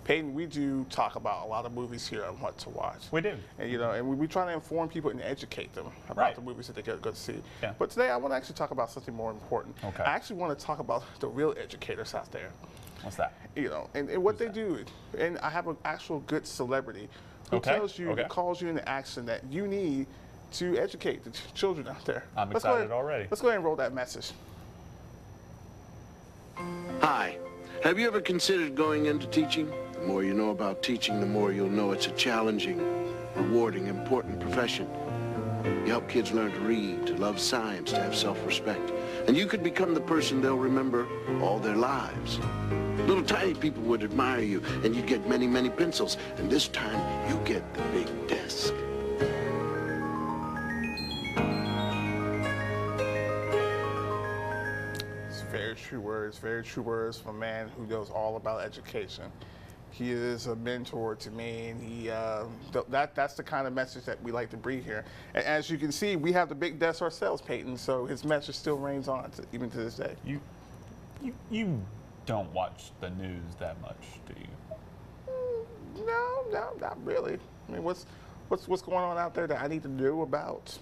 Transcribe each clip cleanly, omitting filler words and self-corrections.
Peyton, we do talk about a lot of movies here on What to Watch. We do. And, and we try to inform people and educate them about Right. the movies that they go to see. Yeah. But today I want to actually talk about something more important. Okay. I actually want to talk about the real educators out there. What's that? And what they do. And I have an actual good celebrity who Okay, tells you, okay. calls you into action that you need to educate the children out there. I'm Let's go excited ahead- already. Let's go ahead and roll that message. Hi. Have you ever considered going into teaching? The more you know about teaching, the more you'll know it's a challenging, rewarding, important profession. You help kids learn to read, to love science, to have self-respect. And you could become the person they'll remember all their lives. Little tiny people would admire you, and you'd get many, many pencils. And this time, you get the big desk. Very true words from a man who knows all about education. He is a mentor to me, and that's the kind of message that we like to bring here. And as you can see, we have the big desk ourselves, Peyton, so his message still reigns on even to this day. You don't watch the news that much, do you? No, not really. I mean, what's going on out there that I need to know about?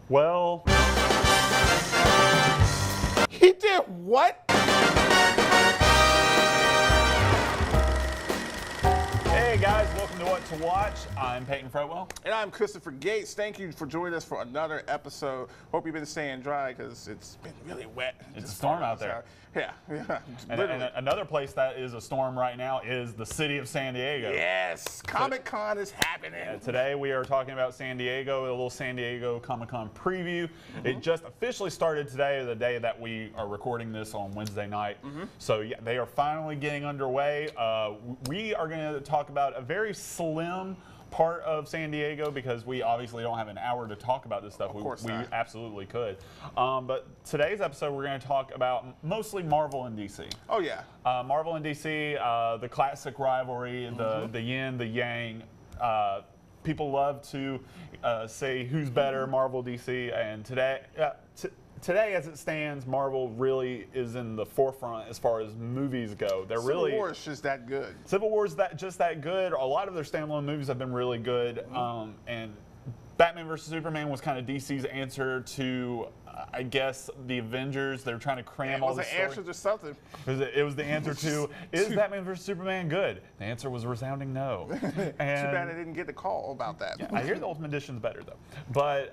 Well, He did what? hey guys, welcome to What to Watch. I'm Peyton Frotwell. And I'm Christopher Gates. Thank you for joining us for another episode. Hope you've been staying dry because it's been really wet. It's a Just storm hard out there. Yeah. And Literally. another place that is a storm right now is the city of San Diego. Yes, Comic-Con is happening. Today we are talking about San Diego, a little San Diego Comic-Con preview. It just officially started today, the day that we are recording this on Wednesday night. So yeah, they are finally getting underway. We are going to talk about a very slim part of San Diego because we obviously don't have an hour to talk about this stuff. Of course we not. absolutely could. But today's episode we're going to talk about mostly Marvel and DC. Oh, yeah. Marvel and DC, the classic rivalry, the yin, the yang. People love to say who's better, Marvel, DC, and today, as it stands, Marvel really is in the forefront as far as movies go. They're Civil really War is just that good. Civil War's just that good. A lot of their standalone movies have been really good, and Batman vs Superman was kind of DC's answer to, I guess, the Avengers. They're trying to cram It all was this an answer to something. It was the answer to, is Batman vs Superman good? The answer was a resounding no. Too bad I didn't get the call about that. I hear the Ultimate Edition's better though. But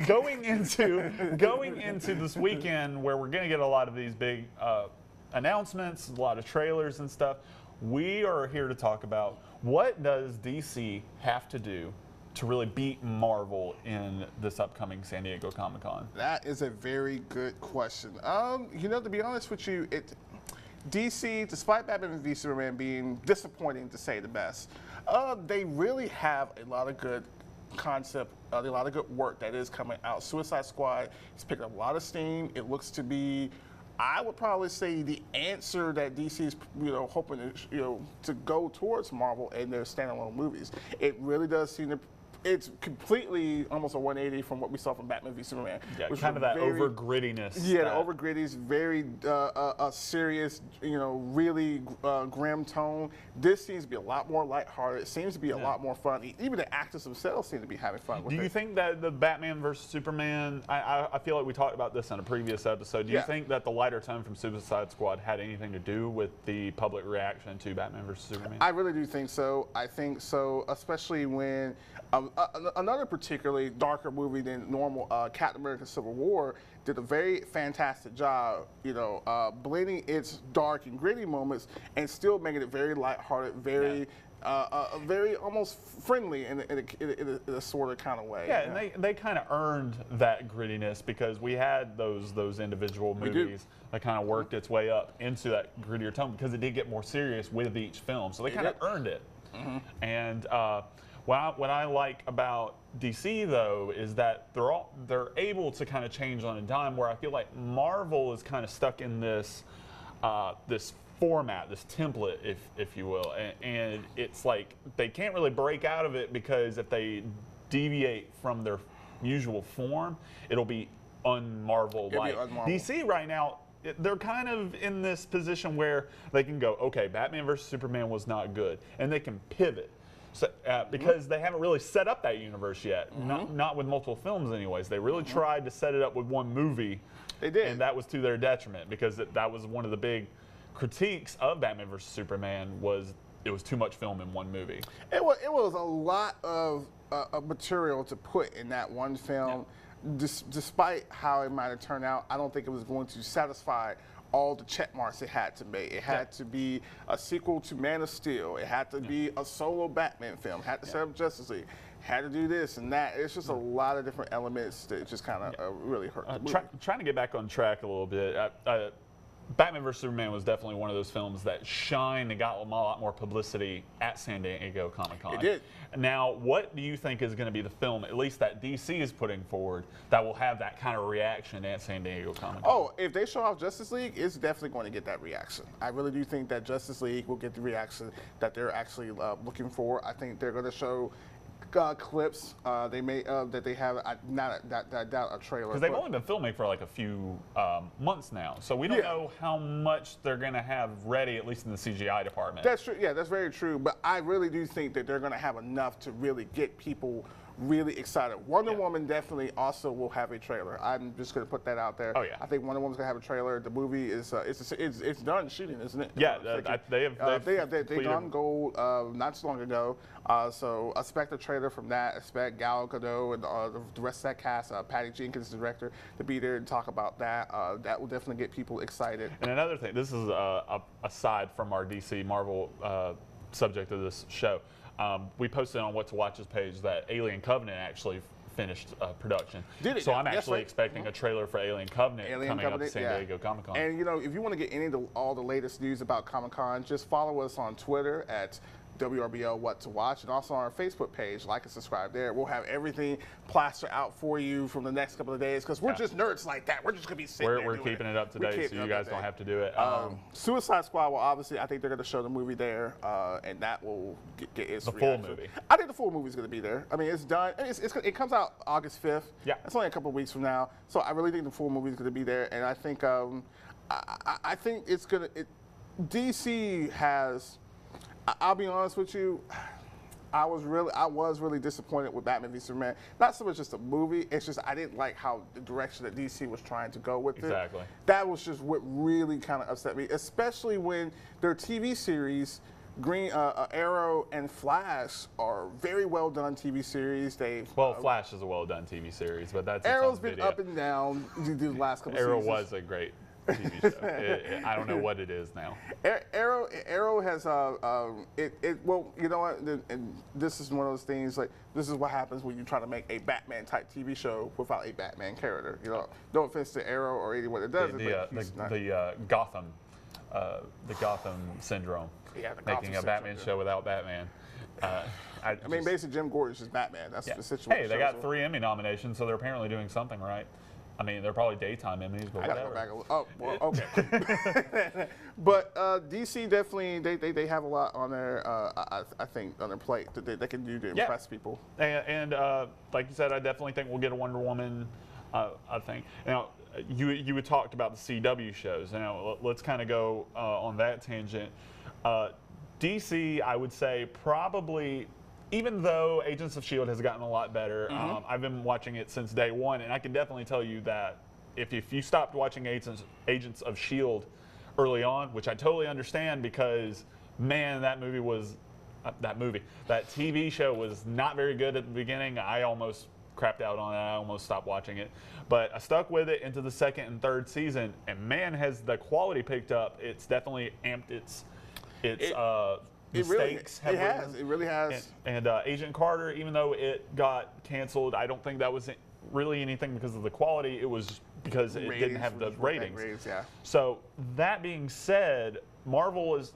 going into this weekend where we're going to get a lot of these big announcements, a lot of trailers and stuff, we are here to talk about what does DC have to do to really beat Marvel in this upcoming San Diego Comic-Con? That is a very good question. To be honest with you, DC, despite Batman v Superman being disappointing to say the best, they really have a lot of good concept, a lot of good work that is coming out. Suicide Squad has picked up a lot of steam. It looks to be, I would probably say, the answer that DC is, hoping to go towards Marvel and their standalone movies. It really does seem to. It's completely almost a 180 from what we saw from Batman v Superman. Yeah, which kind of was that very- over grittiness. Yeah, the over gritty is very serious, really grim tone. This seems to be a lot more lighthearted. It seems to be a lot more fun. Even the actors themselves seem to be having fun with Do it. you think that the Batman vs Superman, I feel like we talked about this in a previous episode, do you Yeah. think that the lighter tone from Suicide Squad had anything to do with the public reaction to Batman vs Superman? I really do think so. I think so, especially when another particularly darker movie than normal, Captain America: Civil War, did a very fantastic job, blending its dark and gritty moments and still making it very lighthearted, very almost friendly in a sort of kind of way. Yeah, and they kind of earned that grittiness because we had those individual We do. movies that kind of worked its way up into that grittier tone because it did get more serious with each film. So they kind of did. earned it. And what I like about DC though is that they're able to kind of change on a dime. Where I feel like Marvel is kind of stuck in this this format, this template, if you will, and it's like they can't really break out of it because if they deviate from their usual form, it'll be un-Marvel-like. It'll be un-Marvel. DC right now they're kind of in this position where they can go, okay, Batman versus Superman was not good, and they can pivot. So, because they haven't really set up that universe yet, not with multiple films anyways. They really tried to set it up with one movie. They did. And that was to their detriment, because that was one of the big critiques of Batman vs. Superman was it was too much film in one movie. It was a lot of material to put in that one film. Despite how it might have turned out, I don't think it was going to satisfy all the check marks it had to make. It had to be a sequel to Man of Steel. It had to be a solo Batman film. It had to set up Justice League. Had to do this and that. It's just a lot of different elements that just kind of really hurt the movie. Trying to get back on track a little bit. Batman vs. Superman was definitely one of those films that shined and got a lot more publicity at San Diego Comic-Con. It did. Now, what do you think is going to be the film, at least that DC is putting forward, that will have that kind of reaction at San Diego Comic-Con? Oh, if they show off Justice League, it's definitely going to get that reaction. I really do think that Justice League will get the reaction that they're actually looking for. I think they're going to show clips they may that they have not a trailer, because they've only been filming for like a few months now, so we don't know how much they're going to have ready, at least in the CGI department. That's true. Yeah, that's very true. But I really do think that they're going to have enough to really get people really excited. Wonder Woman definitely also will have a trailer. I'm just going to put that out there. Oh yeah. I think Wonder Woman's going to have a trailer. The movie is it's done shooting, isn't it? Yeah, they've gone gold not too long ago. So expect a trailer from that. Expect Gal Gadot and the rest of that cast, Patty Jenkins, the director, to be there and talk about that. That will definitely get people excited. And another thing, this is aside from our DC Marvel subject of this show. We posted on What to Watch's page that Alien Covenant actually finished production. Did it? So I'm Yes, actually right. expecting a trailer for Alien Covenant coming up at San Diego Comic-Con. And you know, if you want to get all the latest news about Comic-Con, just follow us on Twitter at WRBL What to Watch, and also on our Facebook page. Like and subscribe there. We'll have everything plastered out for you from the next couple of days, because we're just nerds like that. We're just gonna be sitting there We're doing keeping it up to date, so you guys don't have to do it. Suicide Squad will obviously, I think they're gonna show the movie there, and that will get its full reaction. movie. I think the full movie is gonna be there. I mean, it's done. It comes out August 5th. Yeah. It's only a couple of weeks from now, so I really think the full movie is gonna be there, and I think I think it's gonna. DC has. I'll be honest with you. I was really disappointed with Batman v Superman. Not so much just the movie. It's just I didn't like how the direction that DC was trying to go with it. Exactly. That was just what really kind of upset me, especially when their TV series, Green Arrow and Flash, are very well done TV series. Flash is a well done TV series, but that's Arrow's its own been video. up and down the last couple Arrow seasons. was a great TV show. I don't know what it is now. Arrow has well, you know what, and this is one of those things, like, this is what happens when you try to make a Batman type TV show without a Batman character. You know, no offense to Arrow or anyone that does The Gotham syndrome. Yeah, the Gotham making a syndrome, Batman show without Batman. I mean, basically, Jim Gordon's just Batman. That's the situation. Hey, they got 3 Emmy nominations, so they're apparently doing something right. I mean, they're probably daytime Emmys, but I gotta whatever. go back. Oh, well, okay. But DC definitely, they have a lot on their, I think, on their plate that they can do to impress people. And like you said, I definitely think we'll get a Wonder Woman. I think. Now, you had talked about the CW shows. Now, let's kind of go on that tangent. DC, I would say, probably. Even though Agents of S.H.I.E.L.D. has gotten a lot better, I've been watching it since day one, and I can definitely tell you that if you stopped watching Agents of S.H.I.E.L.D. early on, which I totally understand, because, man, that TV show was not very good at the beginning. I almost crapped out on it. I almost stopped watching it. But I stuck with it into the 2nd and 3rd season, and, man, has the quality picked up. It's definitely amped its mistakes. It really has. And Agent Carter, even though it got canceled, I don't think that was really anything because of the quality. It was because it didn't have the ratings. So that being said, Marvel is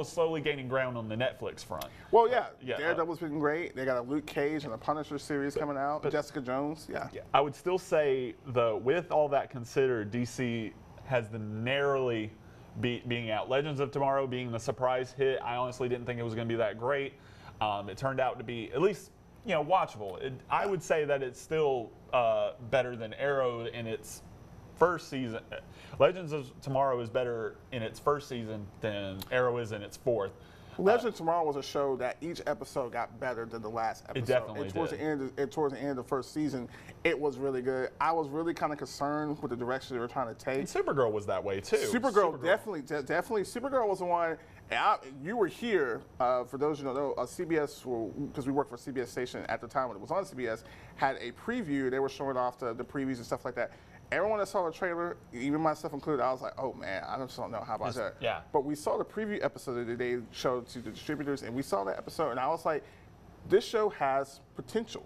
slowly gaining ground on the Netflix front. Well, Daredevil's been great. They got a Luke Cage and a Punisher series coming out. Jessica Jones, I would still say, though, with all that considered, DC has the narrowly being out. Legends of Tomorrow being the surprise hit. I honestly didn't think it was going to be that great. It turned out to be at least, watchable. I would say that it's still better than Arrow in its first season. Legends of Tomorrow is better in its first season than Arrow is in its fourth. Legend of Tomorrow was a show that each episode got better than the last episode. definitely and towards did. Towards the end of the first season, it was really good. I was really kind of concerned with the direction they were trying to take. And Supergirl was that way too. Supergirl. Definitely. Supergirl was the one. And you were here, for those who don't know, CBS, because we worked for a CBS station at the time when it was on CBS, had a preview. They were showing off the previews and stuff like that. Everyone that saw the trailer, even myself included, I was like, oh man, I just don't know how about that. Yeah. But we saw the preview episode that they showed to the distributors, and we saw that episode, and I was like, this show has potential.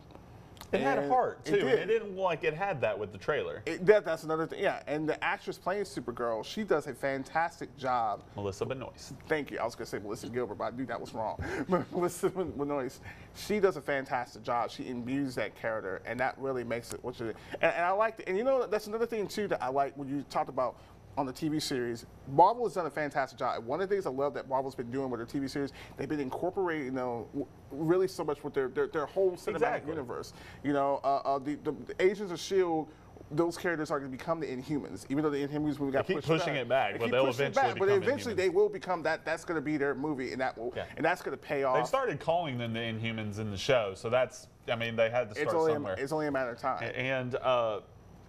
It had a And heart too, it and did. it didn't look like it had that with the trailer. That's another thing. Yeah, and the actress playing Supergirl, she does a fantastic job. Melissa Benoist. Thank you. I was going to say Melissa Gilbert, but I knew that was wrong. Melissa Benoist, she does a fantastic job. She imbues that character, and that really makes it what you. And I liked it. And you know, that's another thing too that I like when you talked about on the TV series. Marvel has done a fantastic job. One of the things I love that Marvel's been doing with their TV series, they've been incorporating, you know, really so much with their whole cinematic Exactly. universe. You know, the Agents of S.H.I.E.L.D., those characters are going to become the Inhumans, even though the Inhumans movie got They keep pushed pushing back. it back, They but keep they'll pushing it eventually back, but become eventually Inhumans. they will become that. That's going to be their movie, and that will, Yeah. and that's going to pay off. They started calling them the Inhumans in the show, so that's, I mean, they had to start somewhere. It's only a matter of time. And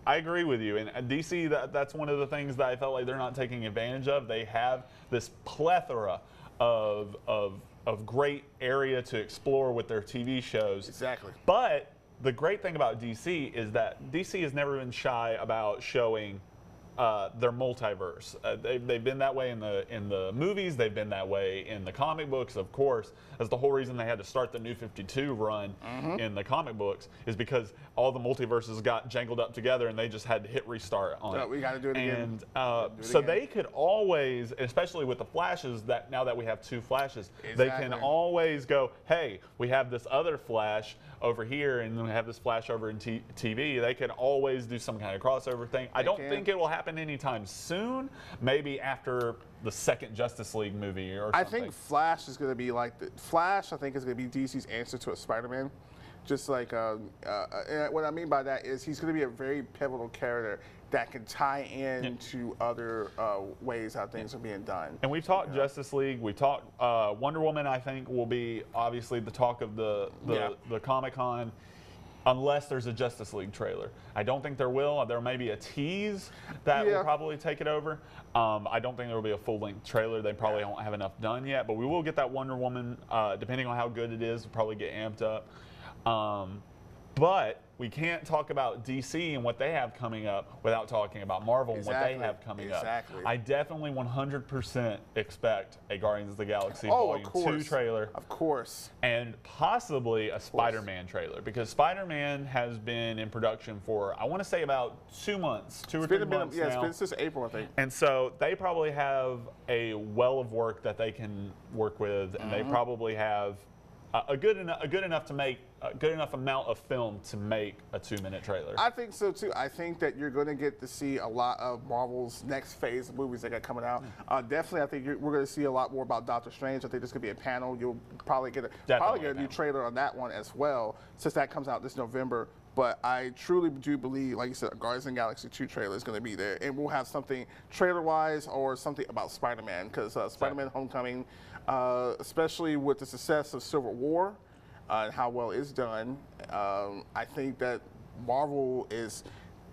I agree with you. And DC, that's one of the things that I felt like they're not taking advantage of. They have this plethora of great area to explore with their TV shows. Exactly. But the great thing about DC is that DC has never been shy about showing their multiverse. They've been that way in the movies. They've been that way in the comic books, of course. That's the whole reason they had to start the New 52 run in the comic books, is because all the multiverses got jangled up together and they just had to hit restart on No, it. we got to do it again. And so they could always, especially with the Flashes, that now that we have two Flashes, they can Exactly. always go, hey, we have this other Flash over here and then we have this Flash over in TV. They can always do some kind of crossover thing. I don't think it will happen anytime soon. Maybe after the second Justice League movie or something. I think Flash is going to be like Flash. I think is going to be DC's answer to a Spider-Man. Just like and what I mean by that is he's going to be a very pivotal character that can tie in to other ways how things are being done. And we've talked Justice League. We've talked Wonder Woman. I think will be obviously the talk of the Comic-Con, unless there's a Justice League trailer. I don't think there will. There may be a tease that will probably take it over. I don't think there will be a full-length trailer. They probably don't have enough done yet, but we will get that Wonder Woman. Depending on how good it is, we'll probably get amped up. But we can't talk about DC and what they have coming up without talking about Marvel and what they have coming up. I definitely 100% expect a Guardians of the Galaxy Volume 2 trailer. Of course. And possibly a Spider-Man trailer, because Spider-Man has been in production for, I want to say, about 2 months, 2 or 3 months now. Yeah, it's been since April, I think. And so they probably have a well of work that they can work with, and they probably have a good enough amount of film to make a 2-minute trailer. I think so too. I think that you're going to get to see a lot of Marvel's next phase of movies that got coming out. Definitely, I think we're going to see a lot more about Doctor Strange. I think there's going to be a panel. You'll probably get a new trailer on that one as well, since that comes out this November. But I truly do believe, like you said, a Guardians of the Galaxy 2 trailer is going to be there, and we'll have something trailer-wise or something about Spider-Man, because Spider-Man: Homecoming, especially with the success of Civil War. And how well it's done. I think that Marvel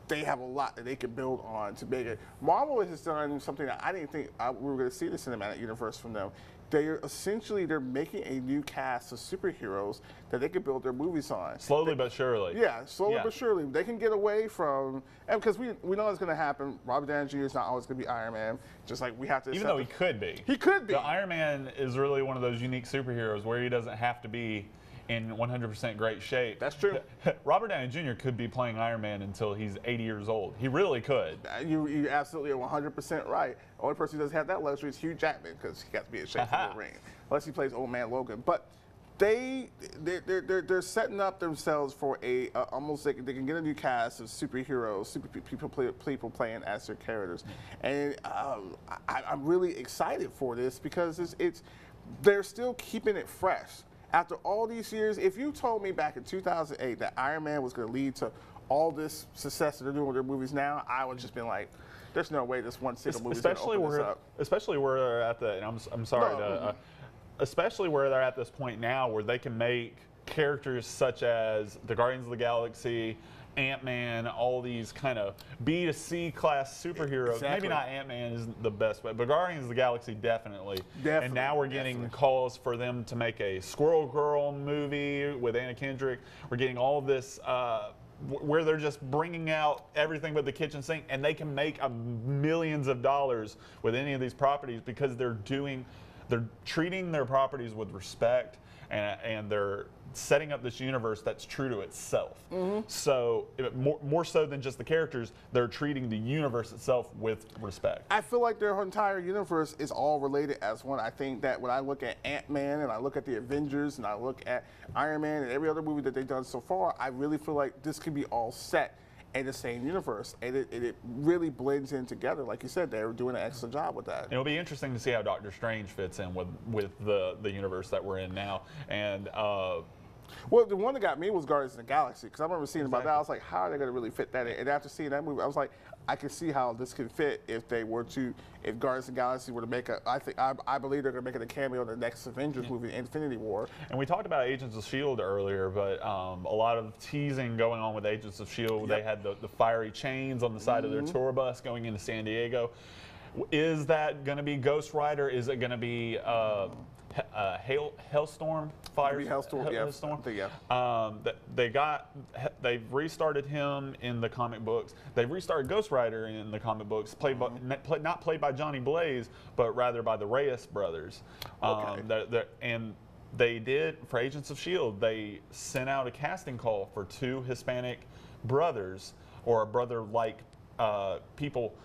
they have a lot that they can build on to make it. Marvel has done something that I didn't think we were going to see the cinematic universe from them. They're making a new cast of superheroes that they can build their movies on. Slowly but surely. Yeah, slowly but surely. They can get away from, and because we know it's going to happen. Robert Downey Jr. is not always going to be Iron Man, just like we have to. Even though he could be. He could be. The Iron Man is really one of those unique superheroes where he doesn't have to be in 100% great shape. That's true. Robert Downey Jr. could be playing Iron Man until he's 80 years old. He really could. You absolutely are 100% right. The only person who doesn't have that luxury is Hugh Jackman, because he got to be in shape for the ring, unless he plays Old Man Logan. But they're setting up themselves for almost they can get a new cast of superheroes, people playing as their characters, and I'm really excited for this because they're still keeping it fresh. After all these years, if you told me back in 2008 that Iron Man was going to lead to all this success that they're doing with their movies now, I would just been like, there's no way this one single movie is going to open this up. Especially where they're at the, and I'm sorry No. to, especially where they're at this point now, where they can make characters such as the Guardians of the Galaxy, Ant-Man, all these kind of B to C class superheroes. Exactly. Maybe not Ant-Man isn't the best, but Guardians of the Galaxy definitely. And now we're getting Definitely. calls for them to make a Squirrel Girl movie with Anna Kendrick. We're getting all this. Where they're just bringing out everything but the kitchen sink, and they can make millions of dollars with any of these properties because they're treating their properties with respect, and they're setting up this universe that's true to itself. So more so than just the characters, they're treating the universe itself with respect. I feel like their entire universe is all related as one. I think that when I look at Ant-Man and I look at the Avengers and I look at Iron Man and every other movie that they've done so far, I really feel like this could be all set in the same universe, and it really blends in together. Like you said, they're doing an excellent job with that. It'll be interesting to see how Doctor Strange fits in with the universe that we're in now. And Well, the one that got me was Guardians of the Galaxy, because I remember seeing about that. I was like, how are they going to really fit that in? And after seeing that movie, I was like, I can see how this could fit if Guardians of the Galaxy were to make I believe they're going to make it a cameo in the next Avengers movie, Infinity War. And we talked about Agents of S.H.I.E.L.D. earlier, but a lot of teasing going on with Agents of S.H.I.E.L.D. They had the fiery chains on the side of their tour bus going into San Diego. Is that going to be Ghost Rider? Is it going to be Hailstorm? Fire? Hailstorm, yeah. Hailstorm? Yeah. They've restarted him in the comic books. They've restarted Ghost Rider in the comic books, not played by Johnny Blaze, but rather by the Reyes brothers. Okay. And they did, for Agents of S.H.I.E.L.D., they sent out a casting call for 2 Hispanic brothers, or a brother-like people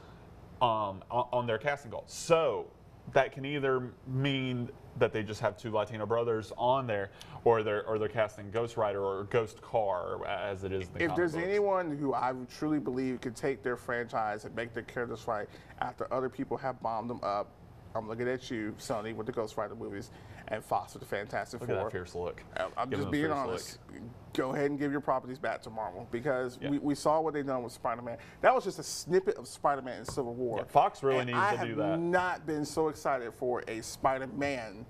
on their casting call. So that can either mean that they just have 2 Latino brothers on there, or they're casting Ghost Rider or Ghost Car, as it is in the If comic there's books. anyone who I truly believe could take their franchise and make their characters right after other people have bombed them up, I'm looking at you, Sony, with the Ghost Rider movies, and Fox with the Fantastic Look Four. at that fierce look. I'm Give just them a being fierce honest. Go ahead and give your properties back to Marvel, because Yeah. we saw what they've done with Spider-Man. That was just a snippet of Spider-Man in Civil War. Yeah, Fox really And needs I to do have that. not been so excited for a Spider-Man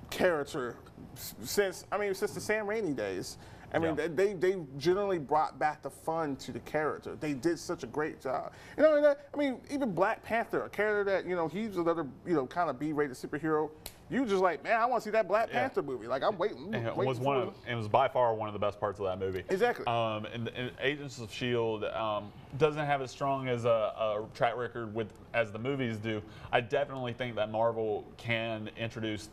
character since the Sam Raimi days. I mean, Yeah. they generally brought back the fun to the character. They did such a great job. You know, I mean, even Black Panther, a character that, he's another, kind of B-rated superhero. You just like, man, I want to see that Black Panther movie. Like, I'm waiting. And it waiting was by far one of the best parts of that movie. Exactly. And Agents of S.H.I.E.L.D. Doesn't have as strong as a track record as the movies do. I definitely think that Marvel can introduce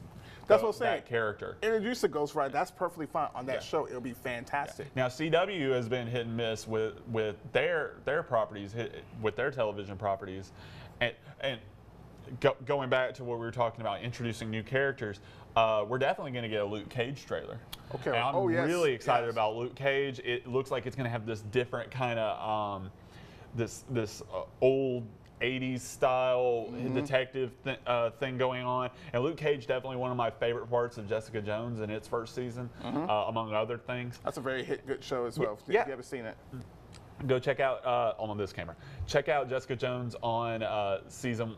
That's what I'm saying. that character. Introduce the Ghost Rider. That's perfectly fine on that Yeah. show. It'll be fantastic. Now CW has been hit and miss with their properties, with their television properties, and going back to what we were talking about, introducing new characters. We're definitely going to get a Luke Cage trailer. Okay. And I'm Yes. really excited Yes. about Luke Cage. It looks like it's going to have this different kind of this old 80s style detective thing going on. And Luke Cage, definitely one of my favorite parts of Jessica Jones in its first season, among other things. That's a very good show as well. Yeah. If you haven't seen it. Go check out on this camera. Check out Jessica Jones on season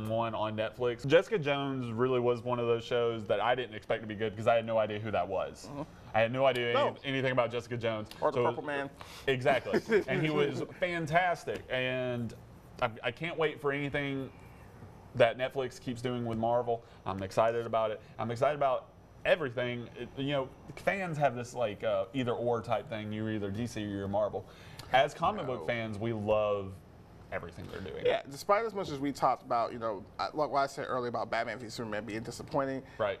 1 on Netflix. Jessica Jones really was one of those shows that I didn't expect to be good because I had no idea who that was. I had no idea anything about Jessica Jones. Or the Purple Man. Exactly. And he was fantastic. And I can't wait for anything that Netflix keeps doing with Marvel. I'm excited about it. I'm excited about everything. Fans have this like either or type thing. You're either DC or you're Marvel. As comic book fans, we love everything they're doing. Yeah, despite as much as we talked about, like what I said earlier about Batman v Superman being disappointing. Right.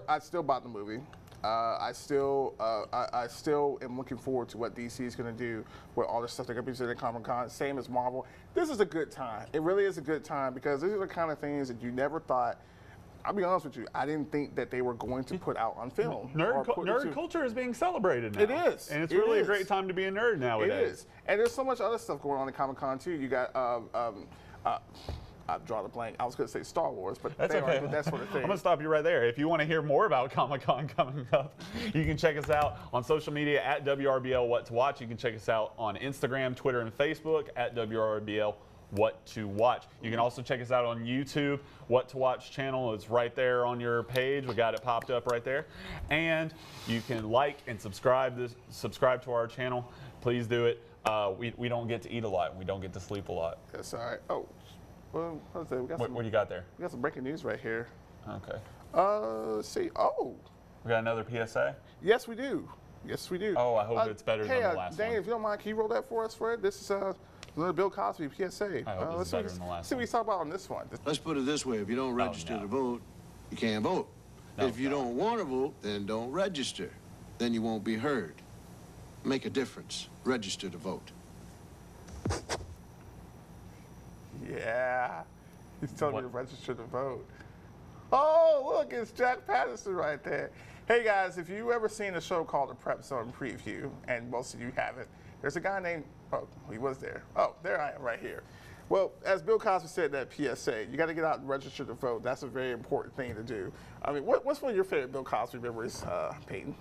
I still bought the movie. I still am looking forward to what DC is going to do with all the stuff they're going to be presenting at Comic-Con. Same as Marvel. This is a good time. It really is a good time because these are the kind of things that you never thought. I'll be honest with you. I didn't think that they were going to put out on film. Nerd culture is being celebrated now. It is. And it's It really is. a great time to be a nerd nowadays. It is. And there's so much other stuff going on at Comic-Con too. You got I draw the blank. I was going to say Star Wars, but That's they okay. aren't that sort of I'm thing. going to stop you right there. If you want to hear more about Comic-Con coming up, you can check us out on social media at WRBL What to Watch. You can check us out on Instagram, Twitter, and Facebook at WRBL What to Watch. You can also check us out on YouTube. What to Watch channel is right there on your page. We got it popped up right there. And you can like and subscribe to our channel. Please do it. We don't get to eat a lot. We don't get to sleep a lot. That's all right. Oh, well, what's that? What do you got there? We got some breaking news right here. Okay. Let's see. Oh, We got another PSA? yes, we do. Yes, we do. Oh, I hope it's better than the last Dane, one. if you don't mind, can you roll that for us, Fred? This is another Bill Cosby PSA. I hope let's it's see better than the last see what he's talking about on this one. Let's put it this way. If you don't register no. to vote, you can't vote. No, if you no. don't want to vote, then don't register. Then you won't be heard. Make a difference. Register to vote. Yeah. He's telling me to What? register to vote. Oh, look, it's Jack Patterson right there. Hey, guys, if you ever seen a show called The Prep Zone Preview, and most of you haven't, there's a guy named, oh, he was there. Oh, there I am right here. Well, as Bill Cosby said in that PSA, you got to get out and register to vote. That's a very important thing to do. I mean, what's one of your favorite Bill Cosby memories, Peyton?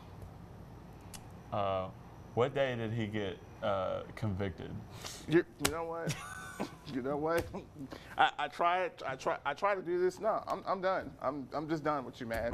What day did he get convicted? You know what? You know what? I try to do this. No, I'm done. I'm just done with you, man.